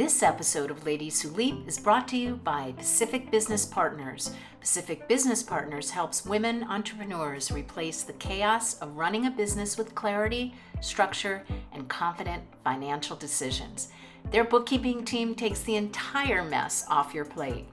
This episode of Ladies Who Leap is brought to you by Pacific Business Partners. Pacific Business Partners helps women entrepreneurs replace the chaos of running a business with clarity, structure, and confident financial decisions. Their bookkeeping team takes the entire mess off your plate.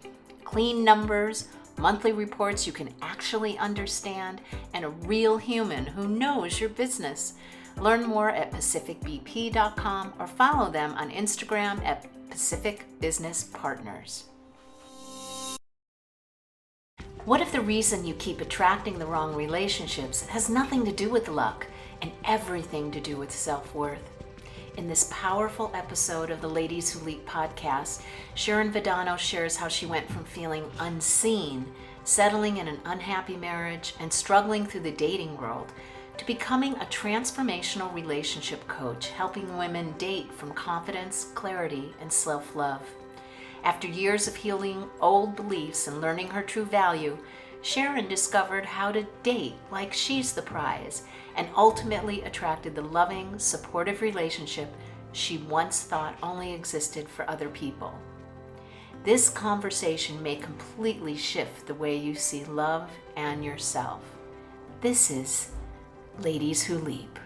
Clean numbers, monthly reports you can actually understand, and a real human who knows your business. Learn more at pacificbp.com or follow them on Instagram at Pacific Business Partners. What if the reason you keep attracting the wrong relationships has nothing to do with luck and everything to do with self-worth? In this powerful episode of the Ladies Who Leap podcast, Sharon Vidano shares how she went from feeling unseen, settling in an unhappy marriage, and struggling through the dating world, to becoming a transformational relationship coach, helping women date from confidence, clarity, and self-love. After years of healing old beliefs and learning her true value, Sharon discovered how to date like she's the prize and ultimately attracted the loving, supportive relationship she once thought only existed for other people. This conversation may completely shift the way you see love and yourself. This is Ladies Who Leap.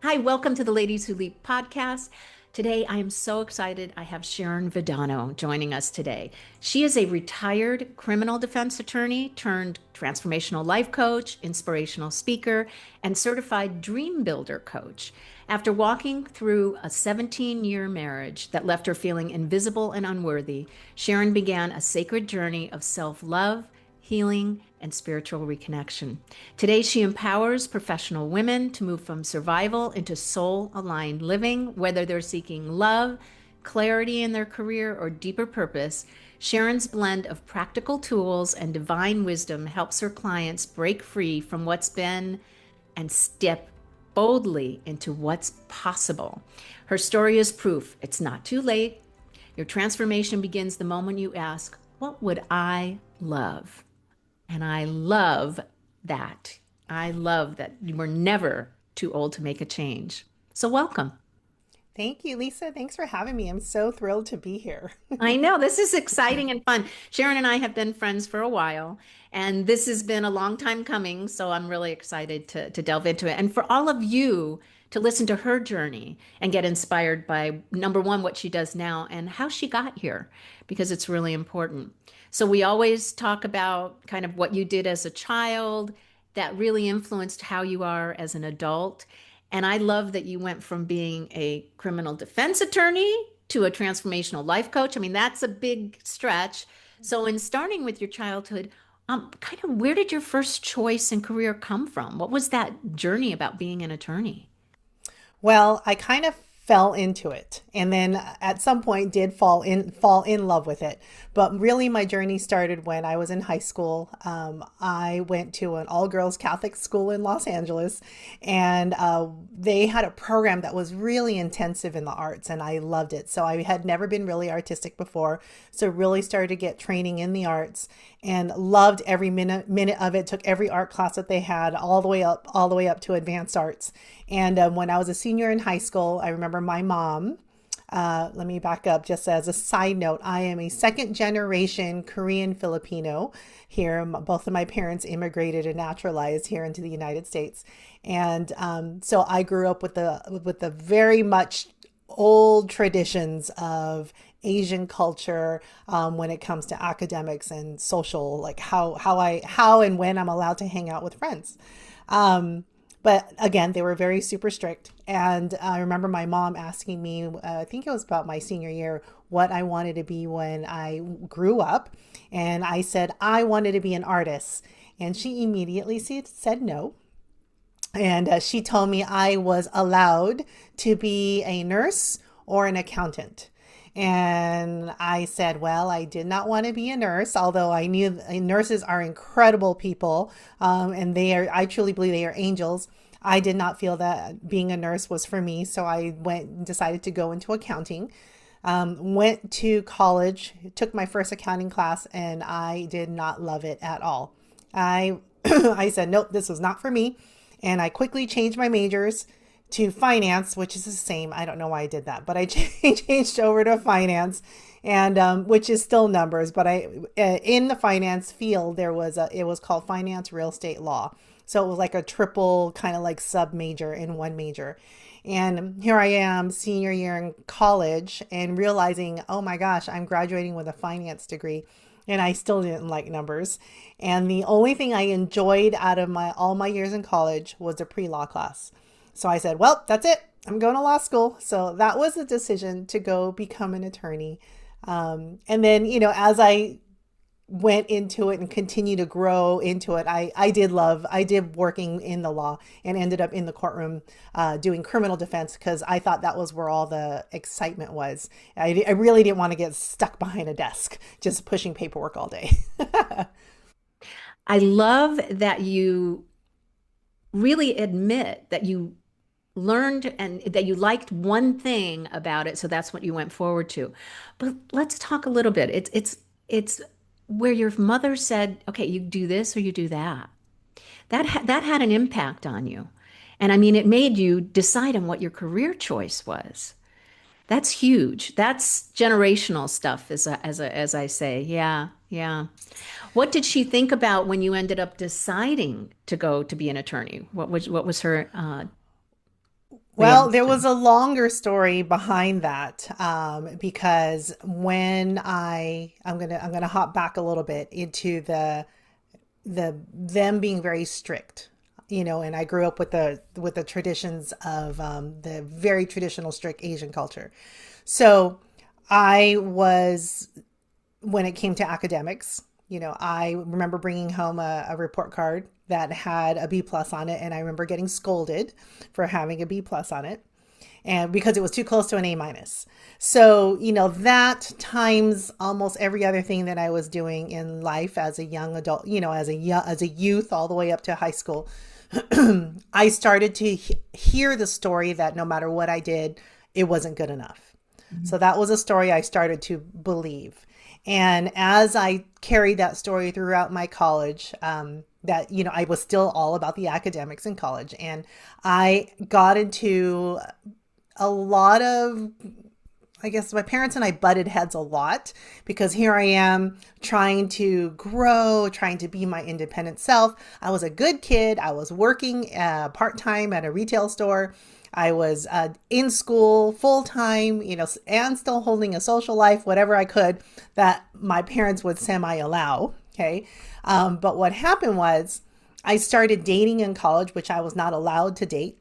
Hi, welcome to the Ladies Who Leap podcast. Today, I am so excited. I have Sharon Vidano joining us today. She is a retired criminal defense attorney turned transformational life coach, inspirational speaker, and certified dream builder coach. After walking through a 17-year marriage that left her feeling invisible and unworthy, Sharon began a sacred journey of self-love, healing, and spiritual reconnection. Today, she empowers professional women to move from survival into soul-aligned living, whether they're seeking love, clarity in their career, or deeper purpose. Sharon's blend of practical tools and divine wisdom helps her clients break free from what's been and step boldly into what's possible. Her story is proof it's not too late. Your transformation begins the moment you ask, "What would I love?" And I love that. I love that we're never too old to make a change. So welcome. Thank you, Lisa. Thanks for having me. I'm so thrilled to be here. I know, this is exciting and fun. Sharon and I have been friends for a while, and this has been a long time coming, so I'm really excited to delve into it. And for all of you to listen to her journey and get inspired by, number one, what she does now and how she got here, because it's really important. So we always talk about kind of what you did as a child that really influenced how you are as an adult. And I love that you went from being a criminal defense attorney to a transformational life coach. I mean, that's a big stretch. So in starting with your childhood, kind of where did your first choice and career come from? What was that journey about being an attorney? Well, I kind of fell into it and then at some point did fall in love with it. But really my journey started when I was in high school. I went to an all-girls Catholic school in Los Angeles, and they had a program that was really intensive in the arts, and I loved it. So I had never been really artistic before, so really started to get training in the arts and loved every minute of it. Took every art class that they had all the way up to advanced arts. And when I was a senior in high school, I remember my mom, let me back up just as a side note. I am a second generation Korean Filipino here. Both of my parents immigrated and naturalized here into the United States. And so I grew up with the very much old traditions of Asian culture when it comes to academics and social, like how and when I'm allowed to hang out with friends. But again, they were very super strict. And I remember my mom asking me, I think it was about my senior year, what I wanted to be when I grew up. And I said, I wanted to be an artist. And she immediately said no. And she told me I was allowed to be a nurse or an accountant. And I said, well, I did not want to be a nurse, although I knew nurses are incredible people. And I truly believe they are angels. I did not feel that being a nurse was for me. So I went and decided to go into accounting. Went to college, took my first accounting class, and I did not love it at all. I said, nope, this was not for me. And I quickly changed my majors to finance, which is the same. I don't know why I did that, but I changed over to finance, and which is still numbers. But I in the finance field, it was called finance real estate law. So it was like a triple kind of like sub major in one major. And here I am, senior year in college, and realizing, oh my gosh, I'm graduating with a finance degree, and I still didn't like numbers. And the only thing I enjoyed out of my all my years in college was a pre-law class. So I said, well, that's it. I'm going to law school. So that was the decision to go become an attorney. And then, as I went into it and continued to grow into it, I did working in the law and ended up in the courtroom doing criminal defense because I thought that was where all the excitement was. I really didn't want to get stuck behind a desk just pushing paperwork all day. I love that you really admit that you learned and that you liked one thing about it, so that's what you went forward to. But let's talk a little bit. It's where your mother said, "Okay, you do this or you do that." That had an impact on you. And I mean, it made you decide on what your career choice was. That's huge. That's generational stuff, as I say. Yeah, yeah. What did she think about when you ended up deciding to go to be an attorney? What was her Well, there was reaction? a longer story behind that, because when I'm gonna hop back a little bit into the them being very strict, and I grew up with the traditions of the very traditional strict Asian culture. So I was when it came to academics, I remember bringing home a report card that had a B plus on it, and I remember getting scolded for having a B plus on it, and because it was too close to an A minus. So that times almost every other thing that I was doing in life as a young adult, as a youth all the way up to high school. I started to hear the story that no matter what I did, it wasn't good enough. So that was a story I started to believe. And as I carried that story throughout my college, that, I was still all about the academics in college. And I got into a lot of, I guess my parents and I butted heads a lot because here I am trying to grow, trying to be my independent self. I was a good kid. I was working part time at a retail store. I was in school full time, and still holding a social life, whatever I could that my parents would semi allow. Okay. But what happened was I started dating in college, which I was not allowed to date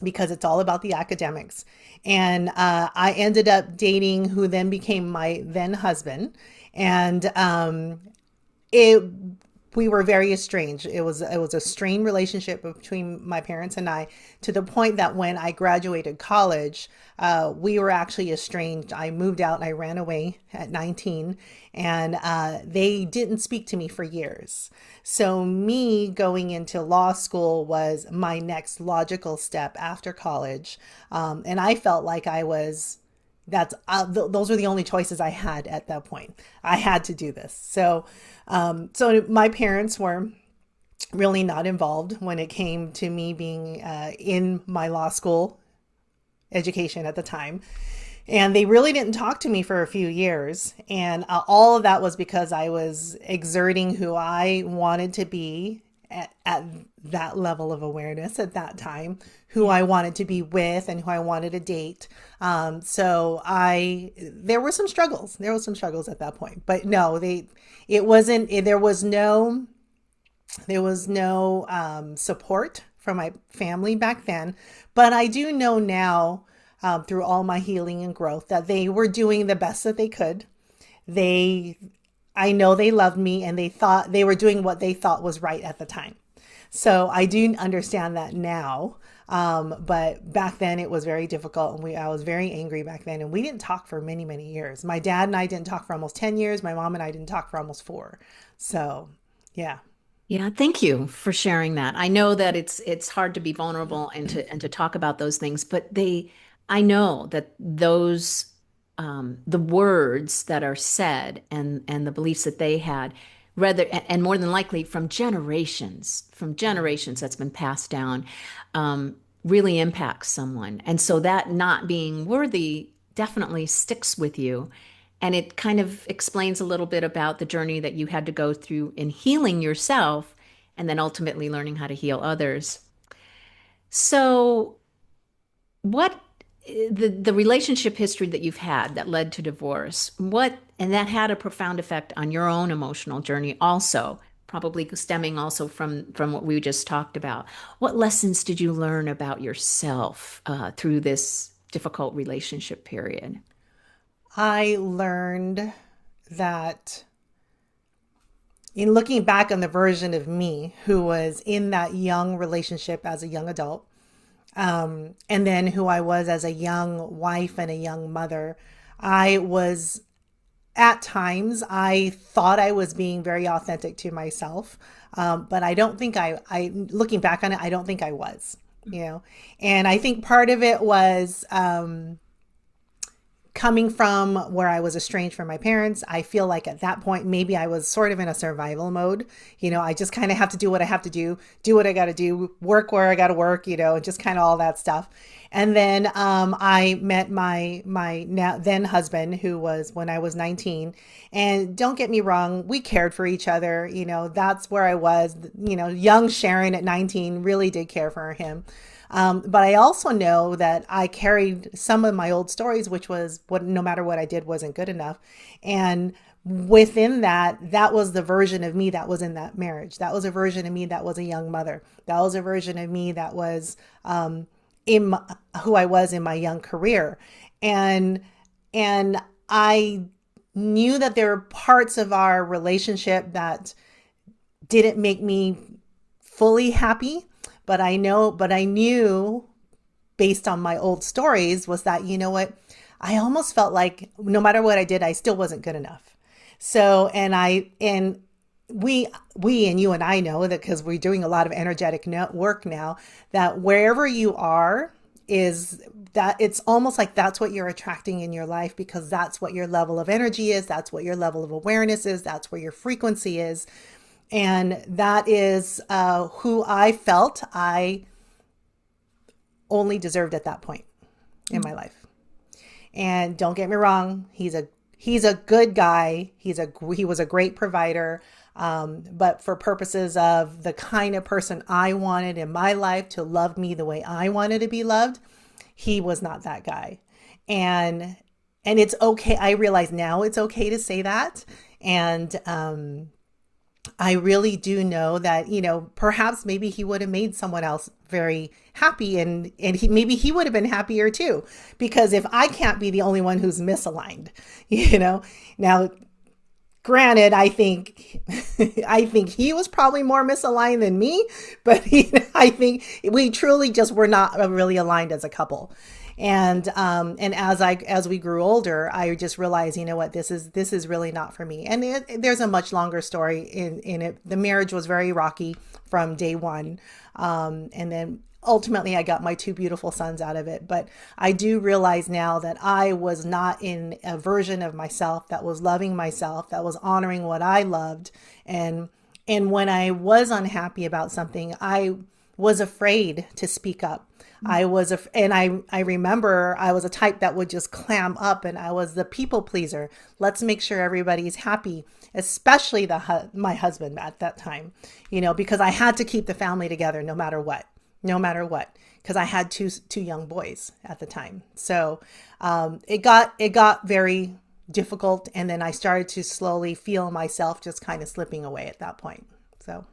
because it's all about the academics. And I ended up dating who then became my then husband. And it we were very estranged. It was a strained relationship between my parents and I, to the point that when I graduated college, we were actually estranged. I moved out and I ran away at 19, and they didn't speak to me for years. So me going into law school was my next logical step after college, and I felt like I was those were the only choices I had at that point. I had to do this. So my parents were really not involved when it came to me being in my law school education at the time. And they really didn't talk to me for a few years. And all of that was because I was exerting who I wanted to be at that level of awareness at that time, who I wanted to be with and who I wanted to date. There were some struggles. There was some struggles at that point, but no, it wasn't, there was no support from my family back then. But I do know now, through all my healing and growth, that they were doing the best that they could. They, I know they loved me, and they thought they were doing what they thought was right at the time. So I do understand that now. But back then it was very difficult, and I was very angry back then, and we didn't talk for many, many years. My dad and I didn't talk for almost 10 years. My mom and I didn't talk for almost 4. So yeah. Yeah, thank you for sharing that. I know that it's hard to be vulnerable and to talk about those things, but I know that those the words that are said and the beliefs that they had, rather more than likely from generations that's been passed down. really impacts someone. And so that not being worthy definitely sticks with you. And it kind of explains a little bit about the journey that you had to go through in healing yourself and then ultimately learning how to heal others. So, what the relationship history that you've had that led to divorce, what and that had a profound effect on your own emotional journey also, probably stemming also from what we just talked about. What lessons did you learn about yourself through this difficult relationship period? I learned that in looking back on the version of me who was in that young relationship as a young adult, and then who I was as a young wife and a young mother, I was at times I thought I was being very authentic to myself, but I don't think looking back on it, I don't think I was, you know. And I think part of it was coming from where I was estranged from my parents. I feel like at that point, maybe I was sort of in a survival mode. I just kind of have to do what I have to do what I got to do, work where I got to work, just kind of all that stuff. And then I met my now then husband, who was when I was 19. And don't get me wrong, we cared for each other. That's where I was. Young Sharon at 19 really did care for him. But I also know that I carried some of my old stories, which was what no matter what I did wasn't good enough. And within that was the version of me that was in that marriage. That was a version of me that was a young mother. That was a version of me that was who I was in my young career. And I knew that there were parts of our relationship that didn't make me fully happy. But I knew based on my old stories was that, what, I almost felt like no matter what I did, I still wasn't good enough. So, and we and you and I know that because we're doing a lot of energetic work now, that wherever you are is that it's almost like that's what you're attracting in your life, because that's what your level of energy is. That's what your level of awareness is. That's where your frequency is. And that is who I felt I only deserved at that point in my life. And don't get me wrong, he's a good guy. He was a great provider. But for purposes of the kind of person I wanted in my life to love me the way I wanted to be loved, he was not that guy. And it's okay. I realize now it's okay to say that. And I really do know that, perhaps maybe he would have made someone else very happy, and maybe he would have been happier too, because if I can't be the only one who's misaligned, now granted, I think he was probably more misaligned than me, but I think we truly just were not really aligned as a couple. And as we grew older, I just realized, what, this is really not for me. And there's a much longer story in it. The marriage was very rocky from day one. And then ultimately I got my two beautiful sons out of it. But I do realize now that I was not in a version of myself that was loving myself, that was honoring what I loved. And when I was unhappy about something, I was afraid to speak up. I remember I was a type that would just clam up, and I was the people pleaser. Let's make sure everybody's happy, especially my husband at that time, because I had to keep the family together no matter what, because I had two young boys at the time. So it got very difficult, and then I started to slowly feel myself just kind of slipping away at that point. So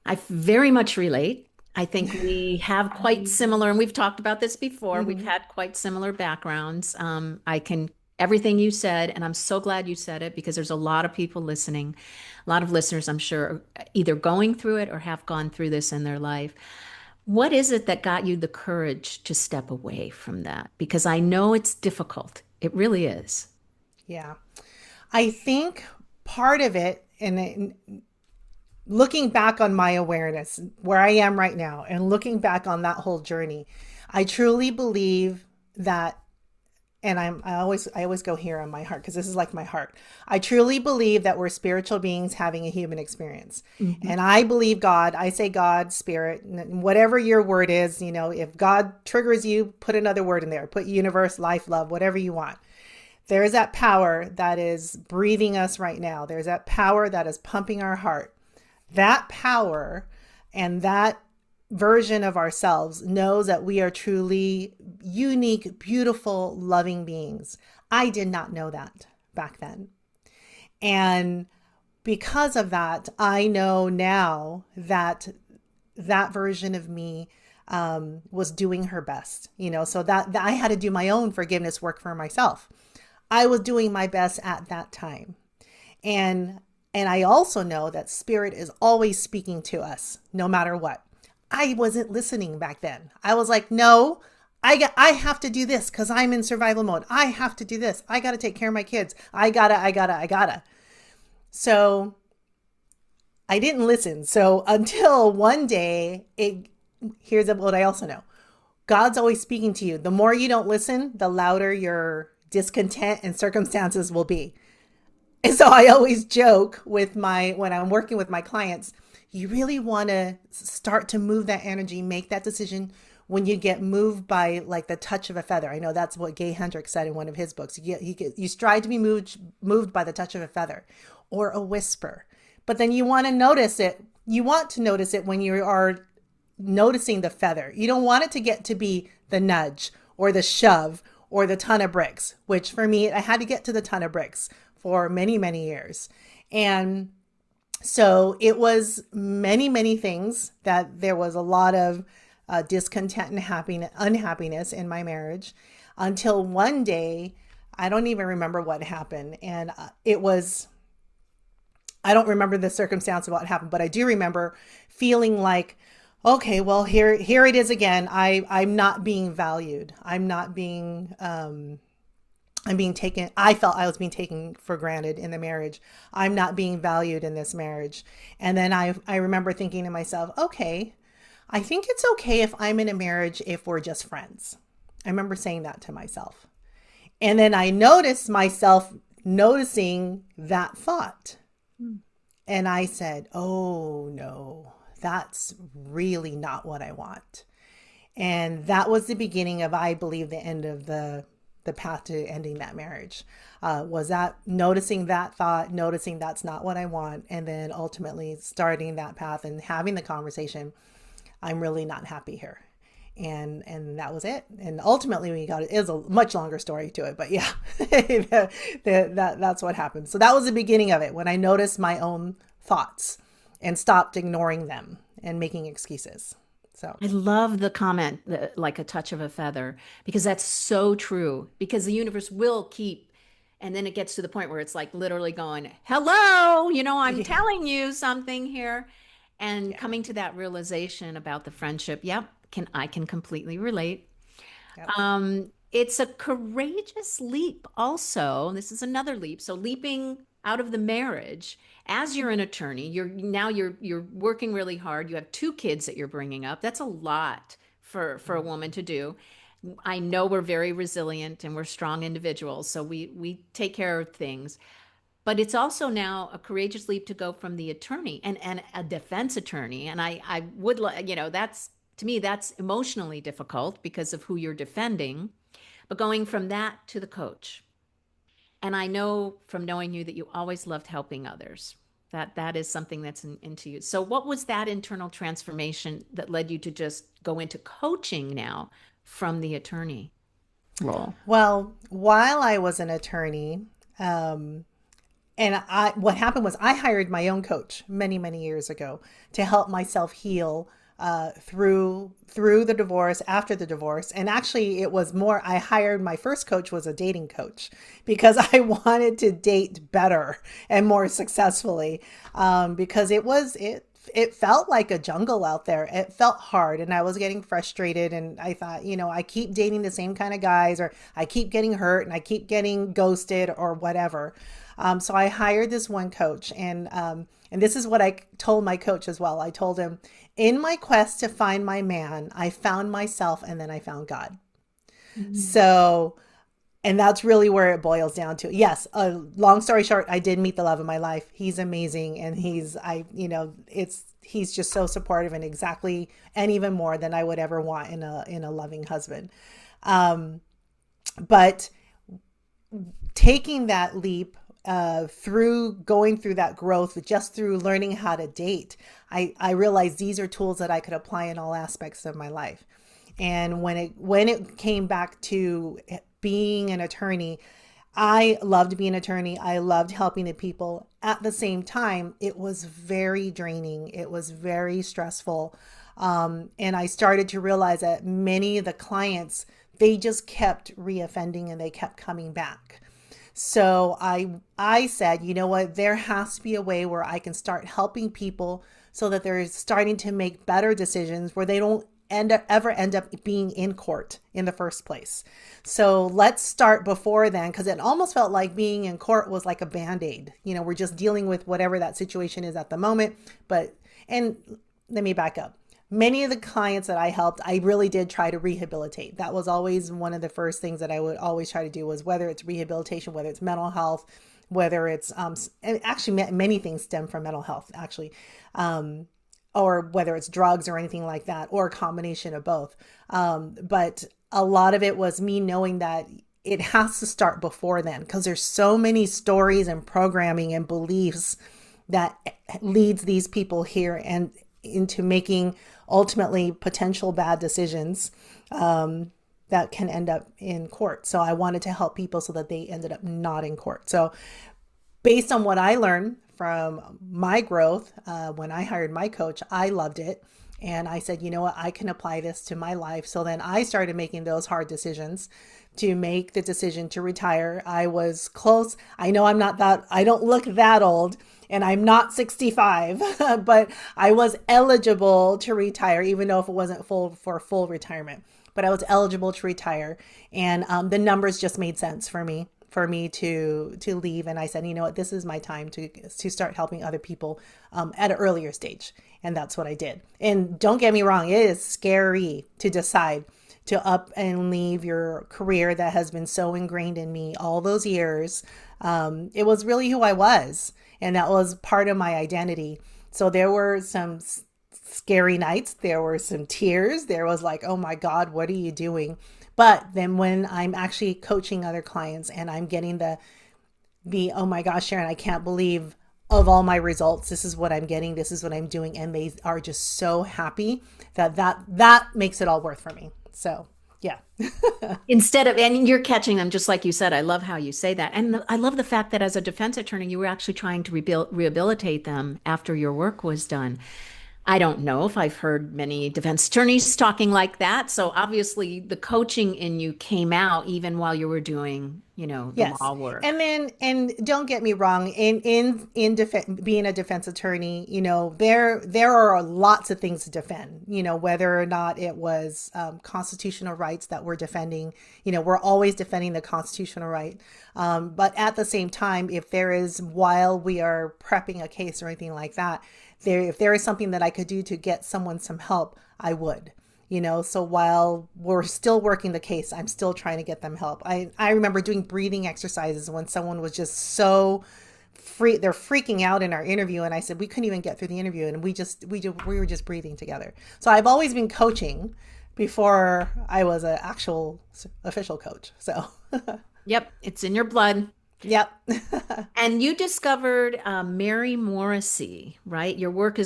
I very much relate. I think we have quite similar, and we've talked about this before. We've had quite similar backgrounds. Everything you said, and I'm so glad you said it, because there's a lot of people listening, a lot of listeners, I'm sure, are either going through it or have gone through this in their life. What is it that got you the courage to step away from that? Because I know it's difficult. It really is. yeah, I think part of it, looking back on my awareness, where I am right now, and looking back on that whole journey, I truly believe that, and I always go here on my heart because this is like my heart. I truly believe that we're spiritual beings having a human experience. Mm-hmm. And I believe God, I say God, spirit, whatever your word is, if God triggers you, put another word in there, put universe, life, love, whatever you want. There's that power that is breathing us right now. There's that power that is pumping our heart. That power and that version of ourselves knows that we are truly unique, beautiful, loving beings. I did not know that back then. And because of that, I know now that that version of me was doing her best, so that I had to do my own forgiveness work for myself. I was doing my best at that time. And I also know that spirit is always speaking to us no matter what. I wasn't listening back then. I was like, no, I have to do this because I'm in survival mode. I have to do this. I got to take care of my kids. I gotta. So I didn't listen. So until one day, here's what I also know. God's always speaking to you. The more you don't listen, the louder your discontent and circumstances will be. And so I always joke when I'm working with my clients, you really want to start to move that energy, make that decision when you get moved by like the touch of a feather. I know that's what Gay Hendricks said in one of his books. You strive to be moved by the touch of a feather or a whisper. But then you want to notice it. You want to notice it when you are noticing the feather. You don't want it to get to be the nudge or the shove or the ton of bricks, which for me, I had to get to the ton of bricks for many, many years. And so it was many, many things that there was a lot of discontent and unhappiness in my marriage until one day, I don't even remember what happened. And I don't remember the circumstance of what happened, but I do remember feeling like, okay, well, here it is again. I'm not being valued. I'm being taken. I felt I was being taken for granted in the marriage. I'm not being valued in this marriage. And then I remember thinking to myself, okay, I think it's okay if I'm in a marriage if we're just friends. I remember saying that to myself. And then I noticed myself noticing that thought. And I said, oh no, that's really not what I want. And that was the beginning of, I believe, the end of the path to ending that marriage. Was that noticing that thought, noticing that's not what I want, and then ultimately starting that path and having the conversation, I'm really not happy here. And that was it. And ultimately we got it. It was a much longer story to it, but yeah, that's what happened. So that was the beginning of it, when I noticed my own thoughts and stopped ignoring them and making excuses. So I love the comment, like a touch of a feather, because that's so true. Because the universe will keep, and then it gets to the point where it's like literally going, hello, I'm yeah, telling you something here. And yeah, coming to that realization about the friendship, yep, I can completely relate. yep. It's a courageous leap also. This is another leap. So leaping out of the marriage as you're an attorney, you're working really hard. You have two kids that you're bringing up. That's a lot for a woman to do. I know we're very resilient and we're strong individuals, so we take care of things. But it's also now a courageous leap to go from the attorney and a defense attorney. And I would, that's, to me, that's emotionally difficult because of who you're defending. But going from that to the coach. And I know from knowing you that you always loved helping others. That is something that's into you. So what was that internal transformation that led you to just go into coaching now from the attorney role? Well, while I was an attorney, what happened was I hired my own coach many, many years ago to help myself heal through the divorce, after the divorce. And actually it was more, I hired, my first coach was a dating coach because I wanted to date better and more successfully, because it felt like a jungle out there. It felt hard and I was getting frustrated, and I thought, I keep dating the same kind of guys, or I keep getting hurt and I keep getting ghosted or whatever. So I hired this one coach, and this is what I told my coach as well. I told him, in my quest to find my man, I found myself and then I found God. Mm-hmm. So, And that's really where it boils down to. Yes, long story short, I did meet the love of my life. He's amazing, and he's just so supportive, and exactly, and even more than I would ever want in a loving husband. But taking that leap, through going through that growth, just through learning how to date, I realized these are tools that I could apply in all aspects of my life. And when it came back to being an attorney, I loved being an attorney. I loved helping the people. At the same time, it was very draining. It was very stressful. And I started to realize that many of the clients, they just kept reoffending and they kept coming back. So I said, you know what, there has to be a way where I can start helping people so that they're starting to make better decisions where they don't ever end up being in court in the first place. So let's start before then, because it almost felt like being in court was like a band-aid. We're just dealing with whatever that situation is at the moment. And let me back up. Many of the clients that I helped, I really did try to rehabilitate. That was always one of the first things that I would always try to do, was whether it's rehabilitation, whether it's mental health, whether it's, and actually many things stem from mental health, actually. Or whether it's drugs or anything like that, or a combination of both. But a lot of it was me knowing that it has to start before then, because there's so many stories and programming and beliefs that leads these people here and into making ultimately potential bad decisions that can end up in court. So I wanted to help people so that they ended up not in court. So based on what I learned from my growth, when I hired my coach, I loved it. And I said, you know what, I can apply this to my life. So then I started making those hard decisions to make the decision to retire. I was close. I know I don't look that old, and I'm not 65, but I was eligible to retire, even though if it wasn't for full retirement, but I was eligible to retire. And the numbers just made sense for me to leave. And I said, you know what, this is my time to start helping other people at an earlier stage. And that's what I did. And don't get me wrong, it is scary to decide to up and leave your career that has been so ingrained in me all those years. It was really who I was, and that was part of my identity. So there were some scary nights. There were some tears. There was like, oh my God, what are you doing? But then when I'm actually coaching other clients and I'm getting the oh my gosh, Sharon, I can't believe of all my results, this is what I'm getting, this is what I'm doing. And they are just so happy that makes it all worth for me. So yeah. And you're catching them, just like you said. I love how you say that. And I love the fact that as a defense attorney, you were actually trying to rehabilitate them after your work was done. I don't know if I've heard many defense attorneys talking like that. So obviously the coaching in you came out even while you were doing, the Yes. law work. And don't get me wrong, being a defense attorney, there are lots of things to defend, whether or not it was constitutional rights that we're defending. We're always defending the constitutional right. But at the same time, if there is, while we are prepping a case or anything like that, if there is something that I could do to get someone some help, I would. So while we're still working the case, I'm still trying to get them help. I remember doing breathing exercises when someone was just so they're freaking out in our interview. And I said, we couldn't even get through the interview. And we were just breathing together. So I've always been coaching before I was an actual official coach. So Yep, it's in your blood. yep. And you discovered Mary Morrissey, right? Your work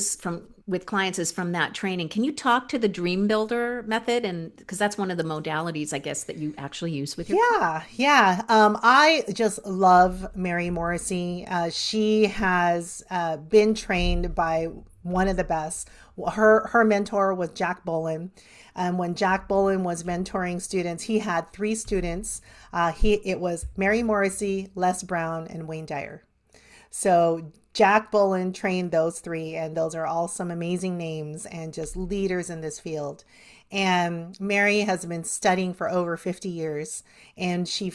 with clients is from that training. Can you talk to the Dream Builder method? And because that's one of the modalities, I guess, that you actually use with your clients. Yeah. I just love Mary Morrissey. She has been trained by one of the best. Her mentor was Jack Boland. And when Jack Boland was mentoring students, he had 3 students. It was Mary Morrissey, Les Brown, and Wayne Dyer. So Jack Boland trained those 3, and those are all some amazing names and just leaders in this field. And Mary has been studying for over 50 years, and she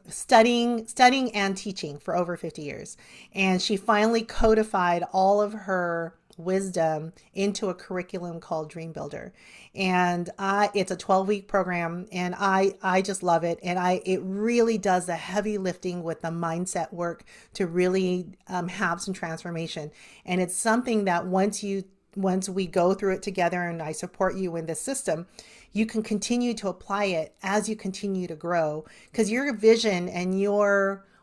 studying and teaching for over 50 years. And she finally codified all of her wisdom into a curriculum called Dream Builder. And it's a 12-week program, and I just love it. And it really does the heavy lifting with the mindset work to really have some transformation. And it's something that once we go through it together and I support you in this system, you can continue to apply it as you continue to grow, because your vision and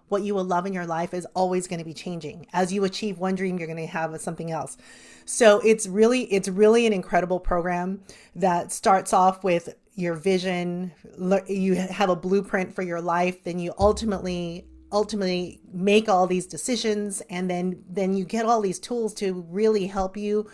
what you will love in your life is always going to be changing. As you achieve one dream, you're going to have something else. So it's really an incredible program that starts off with your vision. You have a blueprint for your life. Then you ultimately make all these decisions, and then you get all these tools to really help you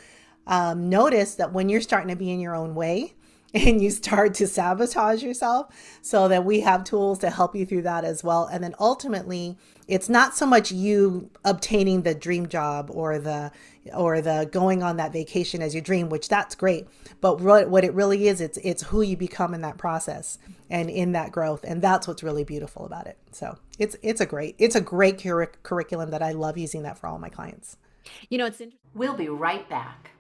notice that when you're starting to be in your own way and you start to sabotage yourself, so that we have tools to help you through that as well. And then ultimately, it's not so much you obtaining the dream job or the going on that vacation as your dream, which that's great. But what it really is, it's who you become in that process and in that growth. And that's what's really beautiful about it. So it's a great curriculum that I love using that for all my clients. It's interesting. We'll be right back.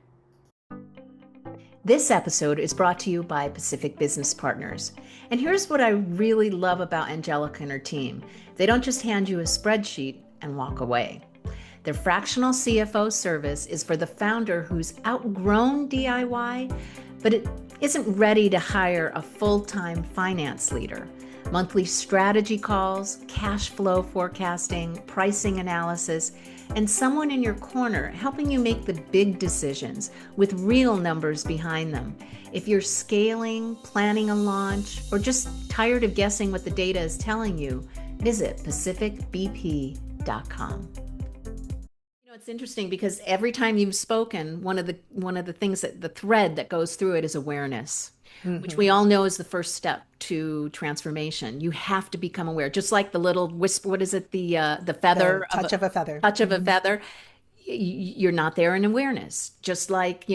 This episode is brought to you by Pacific Business Partners. And here's what I really love about Angelica and her team. They don't just hand you a spreadsheet and walk away. Their fractional CFO service is for the founder who's outgrown DIY, but it isn't ready to hire a full-time finance leader. Monthly strategy calls, cash flow forecasting, pricing analysis, and someone in your corner helping you make the big decisions with real numbers behind them. If you're scaling, planning a launch, or just tired of guessing what the data is telling you, visit pacificbp.com. It's interesting because every time you've spoken, one of the things that the thread that goes through it is awareness. Mm-hmm. Which we all know is the first step to transformation. You have to become aware, just like the little whisper. What is it? The feather, touch of a feather. Touch of a feather. You're not there in awareness. Just like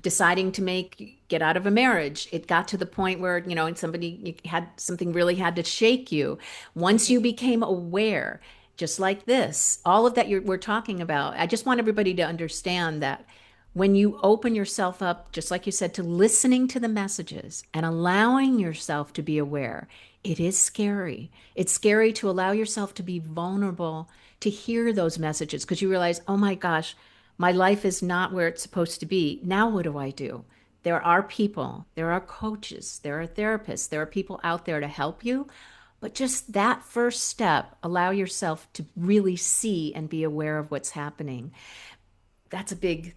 deciding to get out of a marriage. It got to the point where and somebody had to shake you. Once you became aware, just like this, all of that we're talking about. I just want everybody to understand that. When you open yourself up, just like you said, to listening to the messages and allowing yourself to be aware, it is scary. It's scary to allow yourself to be vulnerable, to hear those messages, because you realize, oh my gosh, my life is not where it's supposed to be. Now what do I do? There are people, there are coaches, there are therapists, there are people out there to help you. But just that first step, allow yourself to really see and be aware of what's happening. That's a big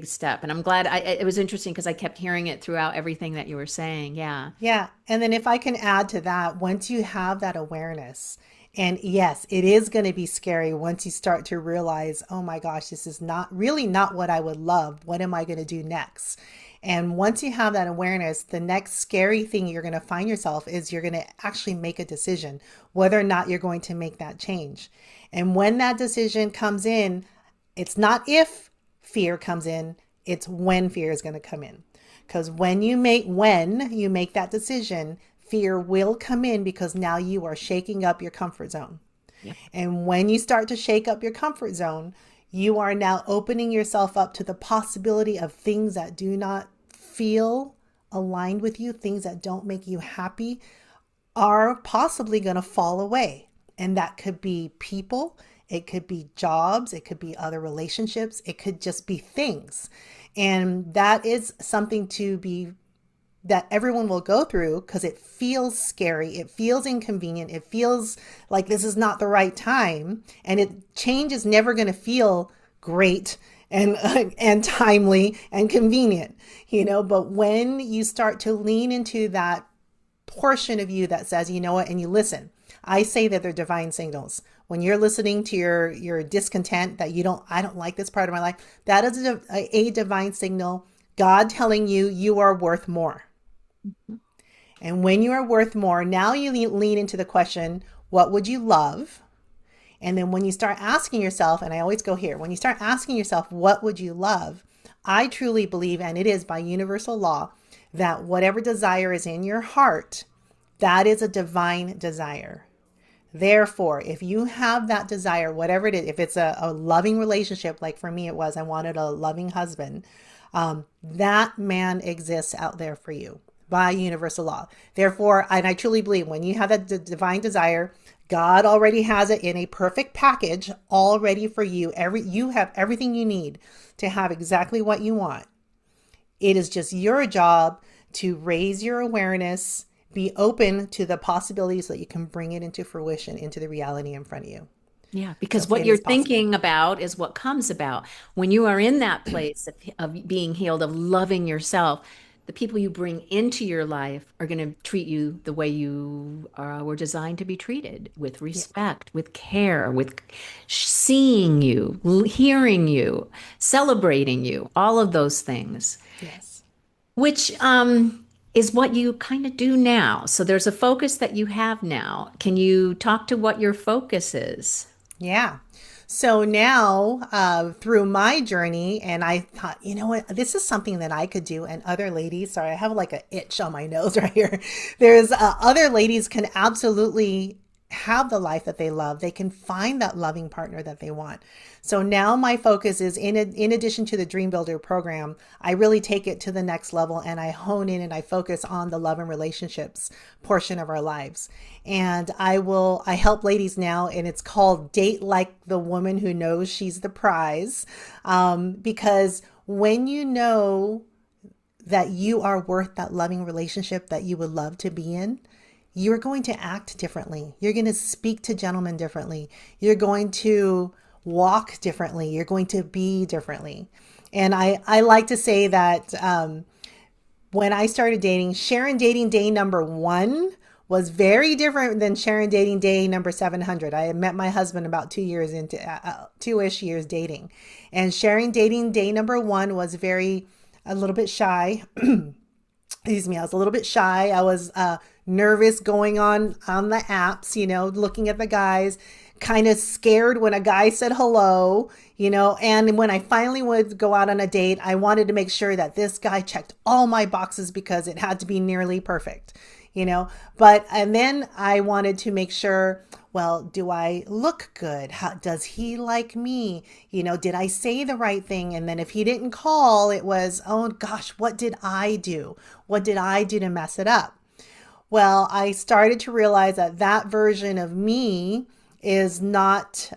step. And I'm glad it was interesting because I kept hearing it throughout everything that you were saying. Yeah. Yeah. And then if I can add to that, once you have that awareness, and yes, it is going to be scary once you start to realize, oh my gosh, this is not what I would love. What am I going to do next? And once you have that awareness, the next scary thing you're going to find yourself is you're going to actually make a decision whether or not you're going to make that change. And when that decision comes in, it's not if fear comes in, it's when fear is going to come in. Because when you make that decision, fear will come in, because now you are shaking up your comfort zone. Yep. And when you start to shake up your comfort zone, you are now opening yourself up to the possibility of things that do not feel aligned with you, things that don't make you happy, are possibly going to fall away. And that could be people. It could be jobs, it could be other relationships, it could just be things. And that is something that everyone will go through, because it feels scary, it feels inconvenient, it feels like this is not the right time. And change is never going to feel great and timely and convenient, but when you start to lean into that portion of you that says, you know what, and you listen. I say that they're divine signals. When you're listening to your discontent, that I don't like this part of my life, that is a divine signal, God telling you are worth more. Mm-hmm. And when you are worth more, now you lean into the question, what would you love? And then when you start asking yourself, and I always go here, when you start asking yourself, what would you love? I truly believe, and it is by universal law, that whatever desire is in your heart, that is a divine desire. Therefore, if you have that desire, whatever it is, if it's a loving relationship, like for me it was, I wanted a loving husband, that man exists out there for you by universal law. Therefore, and I truly believe when you have that divine desire, God already has it in a perfect package all ready for you. You have everything you need to have exactly what you want. It is just your job to raise your awareness, be open to the possibilities so that you can bring it into fruition, into the reality in front of you. Yeah, So because what it you're is possible. thinking about is what comes about. When you are in that place of being healed, of loving yourself, the people you bring into your life are going to treat you the way you were designed to be treated, with Yeah. respect, with care, with seeing you, hearing you, celebrating you, all of those things, Yes. which is what you kind of do now. So there's a focus that you have now. Can you talk to what your focus is? Yeah. So now, through my journey, and I thought, you know what, this is something that I could do. And other ladies, sorry, I have like an itch on my nose right here. There's other ladies can absolutely have the life that they love. They can find that loving partner that they want. So now my focus is in addition to the Dream Builder program, I really take it to the next level and I hone in and I focus on the love and relationships portion of our lives. And I help ladies now, and it's called Date Like the Woman Who Knows She's the Prize. Because when you know that you are worth that loving relationship that you would love to be in, you're going to act differently. You're going to speak to gentlemen differently. You're going to walk differently. You're going to be differently. And I like to say that when I started dating, Sharon dating day number 1 was very different than Sharon dating day number 700. I had met my husband about 2 years into 2-ish years dating. And Sharon dating day number 1 was a little bit shy. Excuse me, I was a little bit shy. I was nervous going on the apps, looking at the guys, kind of scared when a guy said hello, and when I finally would go out on a date, I wanted to make sure that this guy checked all my boxes because it had to be nearly perfect, and then I wanted to make sure, well, do I look good? Does he like me? Did I say the right thing? And then if he didn't call, it was, oh gosh, what did I do? What did I do to mess it up? Well, I started to realize that version of me is not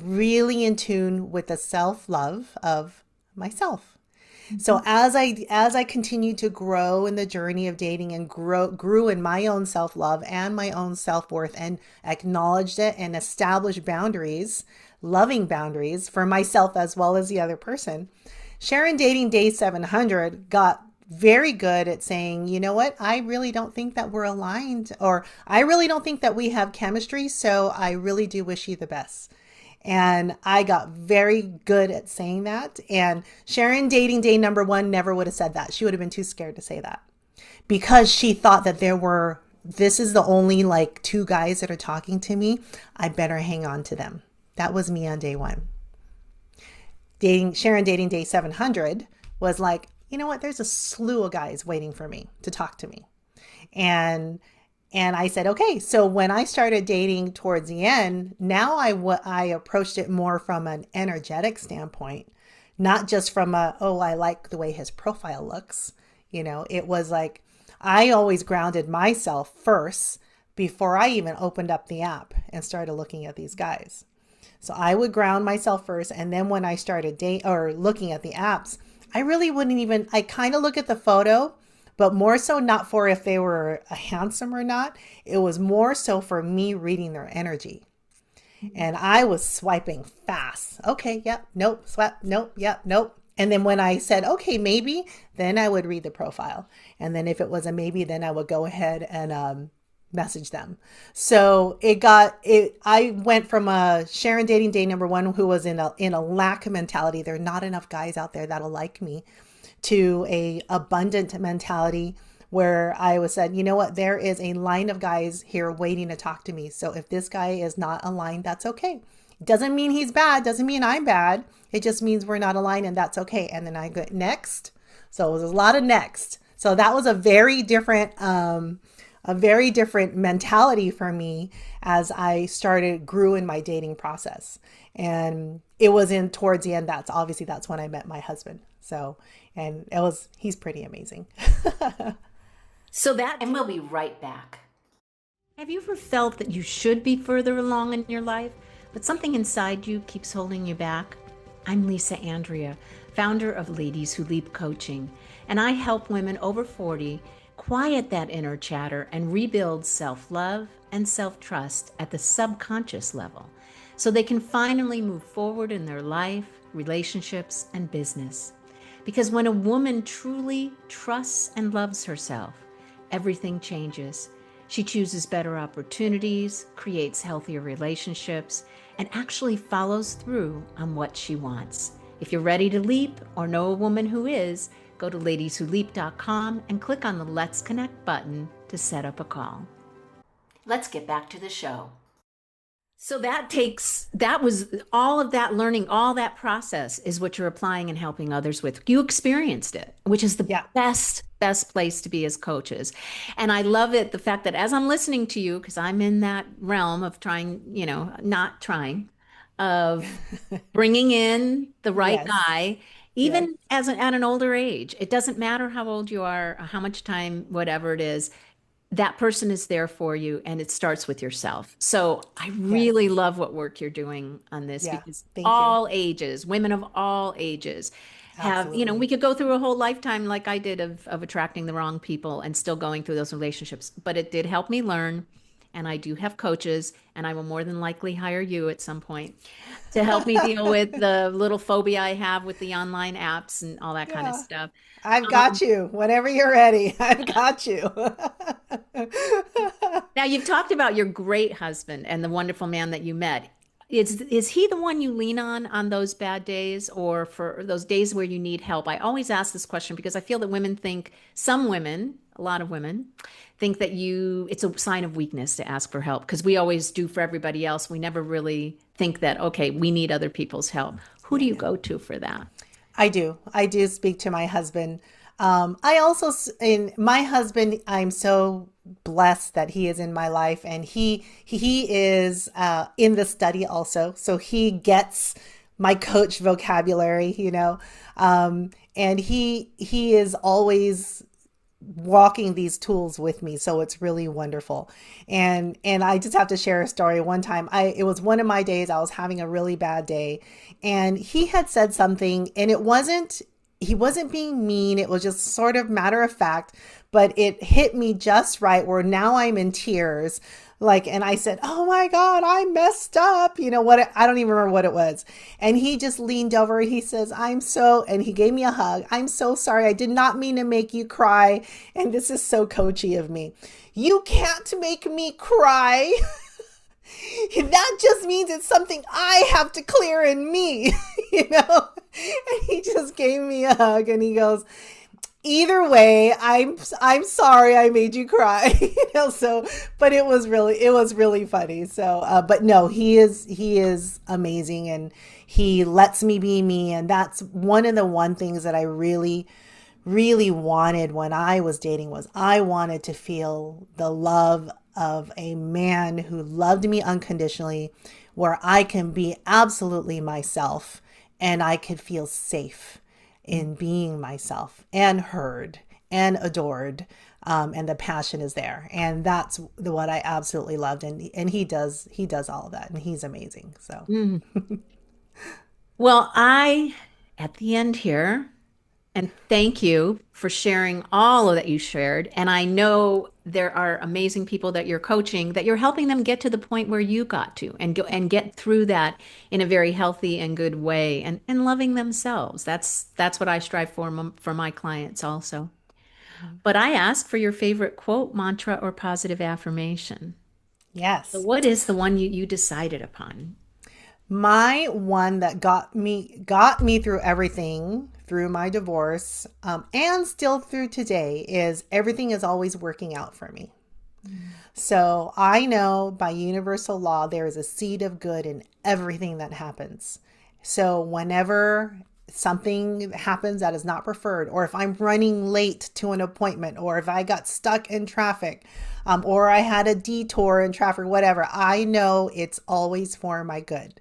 really in tune with the self-love of myself. So as I continued to grow in the journey of dating and grew in my own self-love and my own self-worth and acknowledged it and established boundaries, loving boundaries for myself as well as the other person, Sharon dating day 700 got very good at saying, you know what, I really don't think that we're aligned, or I really don't think that we have chemistry, so I really do wish you the best. And I got very good at saying that. And Sharon dating day number 1 never would have said that. She would have been too scared to say that because she thought that this is the only like 2 guys that are talking to me. I better hang on to them. That was me on day 1. Sharon dating day 700 was like, you know what? There's a slew of guys waiting for me to talk to me. And I said, okay. So when I started dating towards the end, now I approached it more from an energetic standpoint, not just from I like the way his profile looks. It was like, I always grounded myself first before I even opened up the app and started looking at these guys. So I would ground myself first. And then when I started looking at the apps, I really wouldn't even, I kind of look at the photo, but more so not for if they were handsome or not. It was more so for me reading their energy. And I was swiping fast. Okay, yep, nope, swipe, nope, yep, nope. And then when I said, okay, maybe, then I would read the profile. And then if it was a maybe, then I would go ahead and message them. So I went from a Sharon dating day number 1 who was in a lack mentality. There are not enough guys out there that'll like me, to a abundant mentality where I was said, you know what, there is a line of guys here waiting to talk to me. So if this guy is not aligned, that's okay. Doesn't mean he's bad. Doesn't mean I'm bad. It just means we're not aligned, and that's okay. And then I go next. So it was a lot of next. So that was a very different a very different mentality for me as I grew in my dating process. And it was in towards the end, that's when I met my husband. So, and he's pretty amazing. And we'll be right back. Have you ever felt that you should be further along in your life, but something inside you keeps holding you back? I'm Lisa Andria, founder of Ladies Who Leap Coaching, and I help women over 40 quiet that inner chatter and rebuild self-love and self-trust at the subconscious level so they can finally move forward in their life, relationships, and business. Because when a woman truly trusts and loves herself, everything changes. She chooses better opportunities, creates healthier relationships, and actually follows through on what she wants. If you're ready to leap or know a woman who is, go to ladieswholeap.com and click on the Let's Connect button to set up a call. Let's get back to the show. So that was all of that learning, all that process is what you're applying and helping others with. You experienced it, which is the Yeah. best place to be as coaches. And I love it, the fact that as I'm listening to you, because I'm in that realm of trying, not trying, of bringing in the right Yes. guy, Yes. even at an older age. It doesn't matter how old you are, how much time, whatever it is, that person is there for you, and it starts with yourself. So I Yes. really love what work you're doing on this, Yeah. because Thank you. all ages, women of all ages have, we Absolutely. could go through a whole lifetime like I did of attracting the wrong people and still going through those relationships. But it did help me learn. And I do have coaches, and I will more than likely hire you at some point to help me deal with the little phobia I have with the online apps and all that kind of Yeah. stuff. I've got you. Whenever you're ready, I've got you. Now, you've talked about your great husband and the wonderful man that you met. Is he the one you lean on those bad days, or for those days where you need help? I always ask this question because I feel that some women, a lot of women, think that it's a sign of weakness to ask for help, because we always do for everybody else. We never really think that, okay, we need other people's help. Who do Yeah. you go to for that? I do. I do speak to my husband. I also, in my husband, I'm so blessed that he is in my life, and he is in the study also, so he gets my coach vocabulary, and he is always walking these tools with me, so it's really wonderful. And I just have to share a story. One time, it was one of my days, I was having a really bad day, and he had said something, and he wasn't being mean, it was just sort of matter of fact, but it hit me just right where now I'm in tears. And I said, "Oh my God, I messed up." I don't even remember what it was. And he just leaned over and he says, and he gave me a hug. "I'm so sorry. I did not mean to make you cry." And this is so coachy of me. "You can't make me cry." That just means it's something I have to clear in me, And he just gave me a hug and he goes, "Either way, I'm sorry I made you cry." So, but it was really funny. So, but no, he is amazing, and he lets me be me, and that's one of the things that I really really wanted when I was dating, was I wanted to feel the love of a man who loved me unconditionally, where I can be absolutely myself and I could feel safe in being myself and heard and adored. And the passion is there. And that's what I absolutely loved. And he does all of that, and he's amazing. So Mm. Well, at the end here, and thank you for sharing all of that you shared. And I know there are amazing people that you're coaching, that you're helping them get to the point where you got to, and go and get through that in a very healthy and good way, and loving themselves. That's what I strive for my clients also. But I ask for your favorite quote, mantra, or positive affirmation. So yes. what is the one you decided upon? My one that got me through everything, through my divorce, and still through today, is everything is always working out for me. So I know by universal law, there is a seed of good in everything that happens. So whenever something happens that is not preferred, or if I'm running late to an appointment, or if I got stuck in traffic, or I had a detour in traffic, whatever. I know it's always for my good.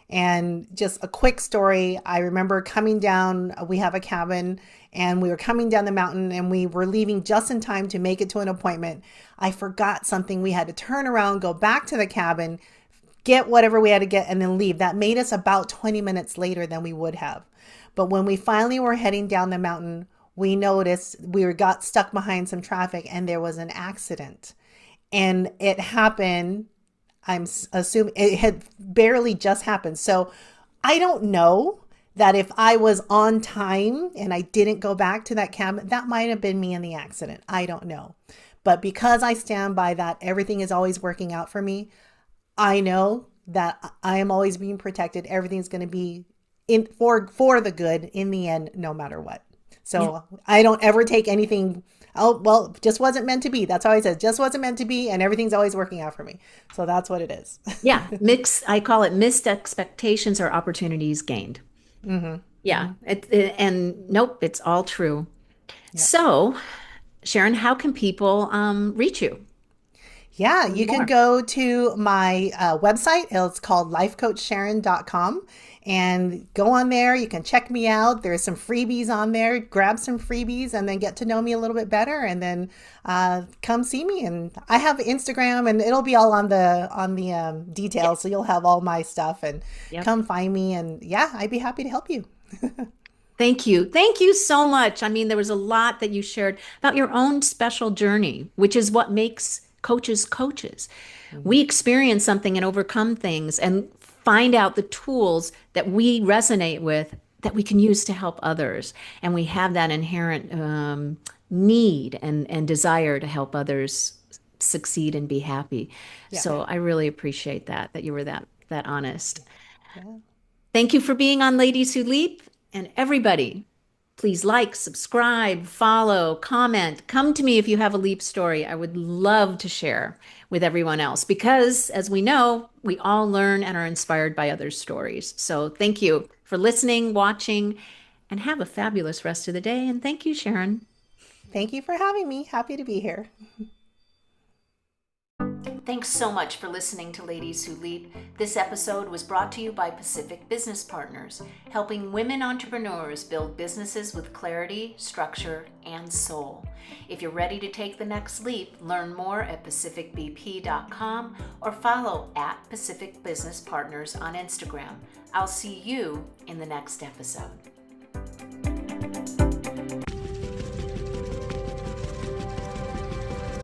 And just a quick story, I remember coming down, we have a cabin, and we were coming down the mountain and we were leaving just in time to make it to an appointment. I forgot something. We had to turn around, go back to the cabin, get whatever we had to get, and then leave. That made us about 20 minutes later than we would have. But when we finally were heading down the mountain, we noticed got stuck behind some traffic and there was an accident. And it happened, I'm assuming it had barely just happened. So I don't know that if I was on time and I didn't go back to that cabin, that might have been me in the accident. I don't know. But because I stand by that, everything is always working out for me. I know that I am always being protected. Everything's going to be for the good in the end, no matter what. So yeah. I don't ever take anything, oh, well, just wasn't meant to be. That's how I said, just wasn't meant to be. And everything's always working out for me. So that's what it is. Yeah. I call it missed expectations or opportunities gained. Mm-hmm. Yeah. And nope, it's all true. Yeah. So Sharon, how can people reach you? Yeah, you can go to my website. It's called lifecoachsharon.com, and go on there. You can check me out. There's some freebies on there. Grab some freebies and then get to know me a little bit better, and then come see me. And I have Instagram, and it'll be all on the details. So you'll have all my stuff, and come find me. And yeah, I'd be happy to help you. Thank you. Thank you so much. I mean, there was a lot that you shared about your own special journey, which is what makes coaches. Mm-hmm. We experience something and overcome things and find out the tools that we resonate with that we can use to help others. And we have that inherent need and desire to help others succeed and be happy. Yeah. So I really appreciate that you were that honest. Yeah. Thank you for being on Ladies Who Leap. And everybody, please like, subscribe, follow, comment. Come to me if you have a leap story. I would love to share with everyone else because, as we know, we all learn and are inspired by others' stories. So thank you for listening, watching, and have a fabulous rest of the day. And thank you, Sharon. Thank you for having me. Happy to be here. Thanks so much for listening to Ladies Who Leap. This episode was brought to you by Pacific Business Partners, helping women entrepreneurs build businesses with clarity, structure, and soul. If you're ready to take the next leap, learn more at pacificbp.com or follow @Pacific Business Partners on Instagram. I'll see you in the next episode.